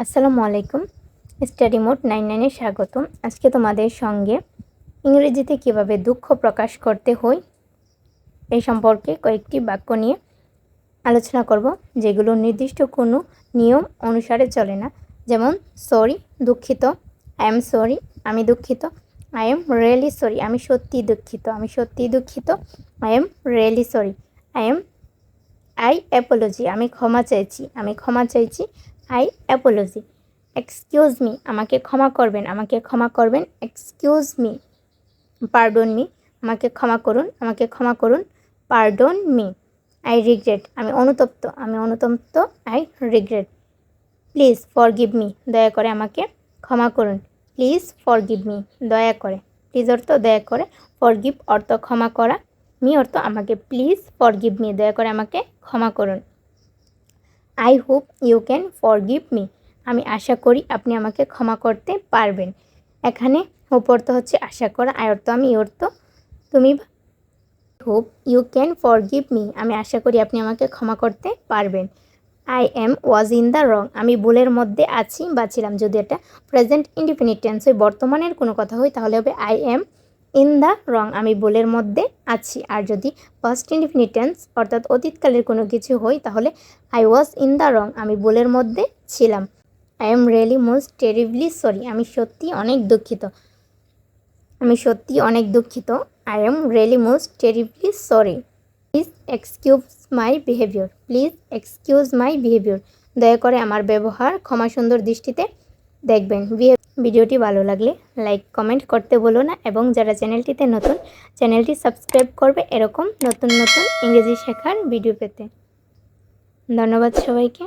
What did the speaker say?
আসসালামু আলাইকুম। Study mode 99 এ স্বাগতম। আজকে তোমাদের সঙ্গে ইংরেজিতে কিভাবে দুঃখ প্রকাশ করতে হয় এই সম্পর্কে কয়েকটি বাক্য নিয়ে আলোচনা করব, যেগুলো নির্দিষ্ট কোনো নিয়ম অনুসারে চলে না। যেমন সরি, দুঃখিত, আই এম সরি, আমি দুঃখিত, আই এম রিয়েলি সরি, আমি সত্যিই দুঃখিত, আমি সত্যিই দুঃখিত, I am really sorry, I Apology, আমি ক্ষমা চাইছি, আমি ক্ষমা চাইছি, আই অ্যাপোলজি। এক্সকিউজ মি, আমাকে ক্ষমা করবেন, আমাকে ক্ষমা করবেন, এক্সকিউজ মি। পার্ডন মি, আমাকে ক্ষমা করুন, আমাকে ক্ষমা করুন, পার্ডন মি। আই রিগ্রেট, আমি অনুতপ্ত, আমি অনুতপ্ত, I regret. Please forgive me, দয়া করে আমাকে ক্ষমা করুন, প্লিজ ফরগিভ মি, দয়া করে। প্লিজ অর্থ দয়া করে, ফরগিভ অর্থ ক্ষমা করা, মি অর্থ আমাকে। প্লিজ ফরগিভ মি, দয়া করে আমাকে ক্ষমা করুন। I hope you can forgive me, আমি আশা করি আপনি আমাকে ক্ষমা করতে পারবেন। এখানে হোপ অর্থ হচ্ছে আশা করা, আই অর্থ আমি, অর্থ তুমি। Hope you can forgive me, আমি আশা করি আপনি আমাকে ক্ষমা করতে পারবেন। I am was in the wrong, আমি ভুলের মধ্যে আছি বা ছিলাম। যদি এটা প্রেজেন্ট ইনডিফিনিট টেন্স হয়, বর্তমানের কোনো কথা হয়, তাহলে হবে I am in the wrong, আমি ভুলের মধ্যে আছি। আর যদি পাস্ট ইনডিফিনিট টেন্স অর্থাৎ অতীতকালের কোনো কিছু হয়, তাহলে I was in the wrong, আমি ভুলের মধ্যে ছিলাম। I am really most terribly sorry, আমি সত্যি অনেক দুঃখিত, আমি সত্যি অনেক দুঃখিত। I am really most terribly sorry. Please excuse my behaviour, please excuse my behaviour, দয়া করে আমার ব্যবহার ক্ষমা সুন্দর দৃষ্টিতে দেখবেন। ভিডিওটি ভালো লাগলে লাইক কমেন্ট করতে বলো না, এবং যারা চ্যানেলটিতে নতুন, চ্যানেলটি সাবস্ক্রাইব করবে এরকম নতুন নতুন ইংরেজি শেখার ভিডিও পেতে। ধন্যবাদ সবাইকে।